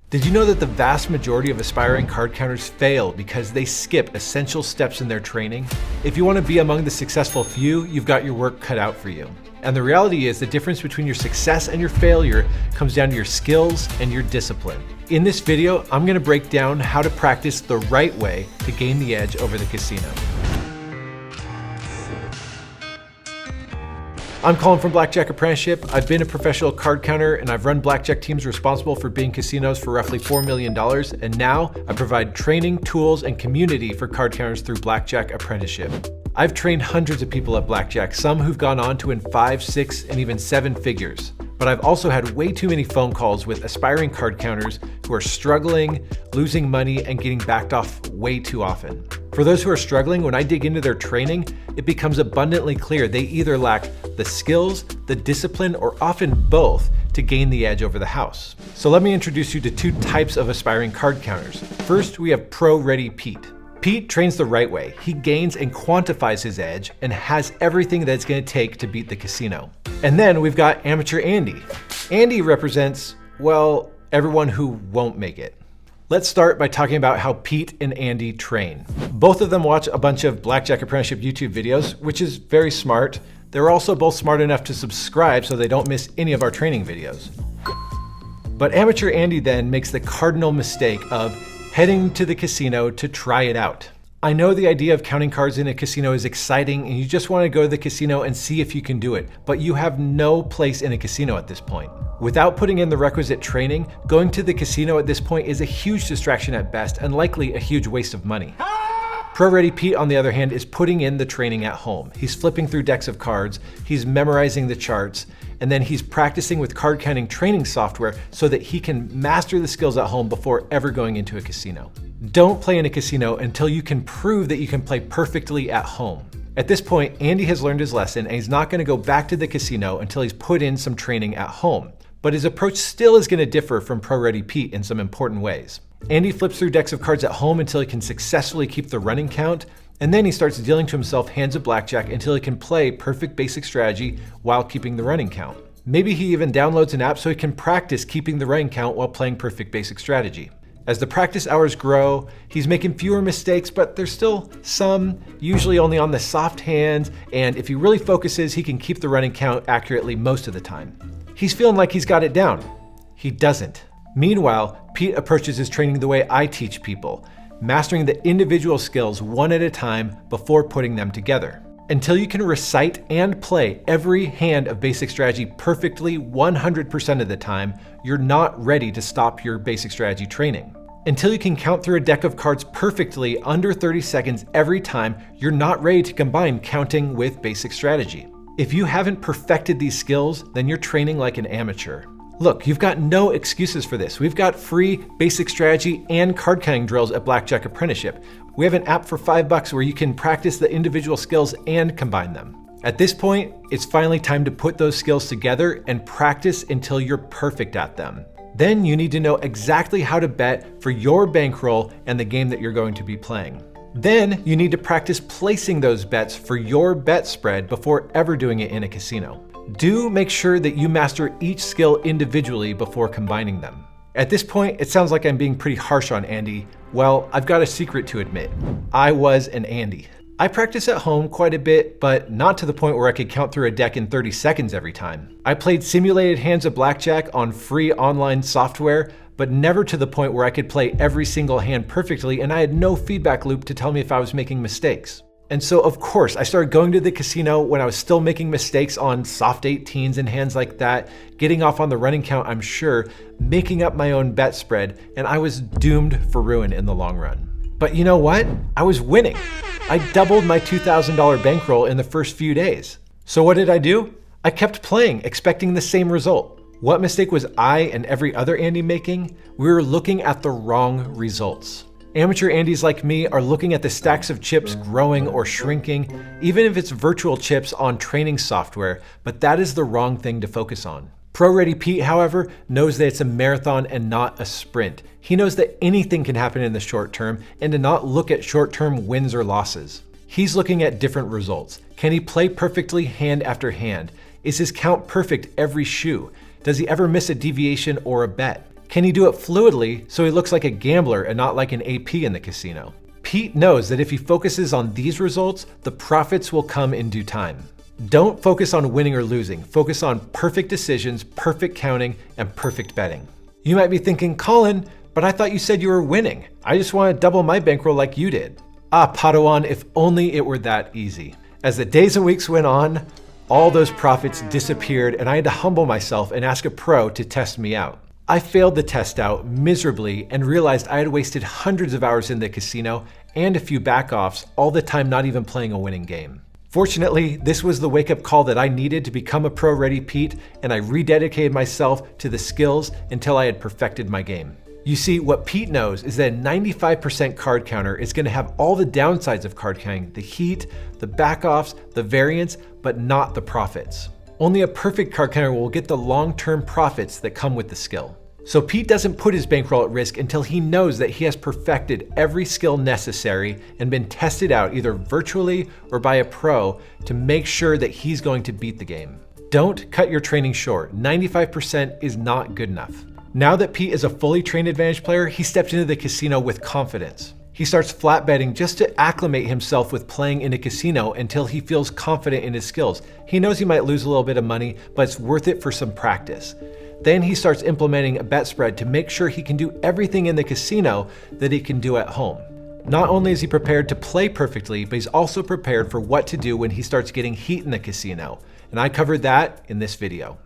Did you know that the vast majority of aspiring card counters fail because they skip essential steps in their training? If you want to be among the successful few, you've got your work cut out for you. And the reality is the difference between your success and your failure comes down to your skills and your discipline. In this video, I'm going to break down how to practice the right way to gain the edge over the casino. I'm Colin from Blackjack Apprenticeship. I've been a professional card counter and I've run blackjack teams responsible for being casinos for roughly $4 million. And now I provide training, tools, and community for card counters through Blackjack Apprenticeship. I've trained hundreds of people at Blackjack, some who've gone on to win 5, 6, and even 7 figures. But I've also had way too many phone calls with aspiring card counters who are struggling, losing money, and getting backed off way too often. For those who are struggling, when I dig into their training, it becomes abundantly clear they either lack the skills, the discipline, or often both to gain the edge over the house. So let me introduce you to 2 types of aspiring card counters. First, we have Pro Ready Pete. Pete trains the right way. He gains and quantifies his edge and has everything that it's going to take to beat the casino. And then we've got Amateur Andy. Andy represents, well, everyone who won't make it. Let's start by talking about how Pete and Andy train. Both of them watch a bunch of Blackjack Apprenticeship YouTube videos, which is very smart. They're also both smart enough to subscribe so they don't miss any of our training videos. But Amateur Andy then makes the cardinal mistake of heading to the casino to try it out. I know the idea of counting cards in a casino is exciting and you just want to go to the casino and see if you can do it, but you have no place in a casino at this point. Without putting in the requisite training, going to the casino at this point is a huge distraction at best and likely a huge waste of money. Pro Ready Pete, on the other hand, is putting in the training at home. He's flipping through decks of cards, he's memorizing the charts, and then he's practicing with card counting training software so that he can master the skills at home before ever going into a casino. Don't play in a casino until you can prove that you can play perfectly at home. At this point, Andy has learned his lesson and he's not going to go back to the casino until he's put in some training at home. But his approach still is going to differ from Pro Ready Pete in some important ways. Andy flips through decks of cards at home until he can successfully keep the running count, and then he starts dealing to himself hands of blackjack until he can play perfect basic strategy while keeping the running count. Maybe he even downloads an app so he can practice keeping the running count while playing perfect basic strategy. As the practice hours grow, he's making fewer mistakes, but there's still some, usually only on the soft hands, and if he really focuses, he can keep the running count accurately most of the time. He's feeling like he's got it down. He doesn't. Meanwhile, Pete approaches his training the way I teach people, mastering the individual skills one at a time before putting them together. Until you can recite and play every hand of basic strategy perfectly 100% of the time, you're not ready to stop your basic strategy training. Until you can count through a deck of cards perfectly under 30 seconds every time, you're not ready to combine counting with basic strategy. If you haven't perfected these skills, then you're training like an amateur. Look, you've got no excuses for this. We've got free basic strategy and card counting drills at Blackjack Apprenticeship. We have an app for $5 where you can practice the individual skills and combine them. At this point, it's finally time to put those skills together and practice until you're perfect at them. Then you need to know exactly how to bet for your bankroll and the game that you're going to be playing. Then you need to practice placing those bets for your bet spread before ever doing it in a casino. Do make sure that you master each skill individually before combining them. At this point, it sounds like I'm being pretty harsh on Andy. Well, I've got a secret to admit. I was an Andy. I practice at home quite a bit, but not to the point where I could count through a deck in 30 seconds every time. I played simulated hands of blackjack on free online software, but never to the point where I could play every single hand perfectly and I had no feedback loop to tell me if I was making mistakes. And so of course, I started going to the casino when I was still making mistakes on soft 18s and hands like that, getting off on the running count, I'm sure, making up my own bet spread, and I was doomed for ruin in the long run. But you know what? I was winning. I doubled my $2,000 bankroll in the first few days. So what did I do? I kept playing, expecting the same result. What mistake was I and every other Andy making? We were looking at the wrong results. Amateur Andys like me are looking at the stacks of chips growing or shrinking, even if it's virtual chips on training software, but that is the wrong thing to focus on. Pro Ready Pete, however, knows that it's a marathon and not a sprint. He knows that anything can happen in the short term and to not look at short-term wins or losses. He's looking at different results. Can he play perfectly hand after hand? Is his count perfect every shoe? Does he ever miss a deviation or a bet? Can he do it fluidly so he looks like a gambler and not like an AP in the casino? Pete knows that if he focuses on these results, the profits will come in due time. Don't focus on winning or losing. Focus on perfect decisions, perfect counting, and perfect betting. You might be thinking, Colin, but I thought you said you were winning. I just want to double my bankroll like you did. Padawan, if only it were that easy. As the days and weeks went on, all those profits disappeared and I had to humble myself and ask a pro to test me out. I failed the test out miserably and realized I had wasted hundreds of hours in the casino and a few back-offs, all the time not even playing a winning game. Fortunately, this was the wake-up call that I needed to become a pro-ready Pete, and I rededicated myself to the skills until I had perfected my game. You see, what Pete knows is that a 95% card counter is going to have all the downsides of card counting, the heat, the back-offs, the variance, but not the profits. Only a perfect card counter will get the long-term profits that come with the skill. So Pete doesn't put his bankroll at risk until he knows that he has perfected every skill necessary and been tested out either virtually or by a pro to make sure that he's going to beat the game. Don't cut your training short. 95% is not good enough. Now that Pete is a fully trained Advantage player, he steps into the casino with confidence. He starts flat betting just to acclimate himself with playing in a casino until he feels confident in his skills. He knows he might lose a little bit of money, but it's worth it for some practice. Then he starts implementing a bet spread to make sure he can do everything in the casino that he can do at home. Not only is he prepared to play perfectly, but he's also prepared for what to do when he starts getting heat in the casino. And I covered that in this video.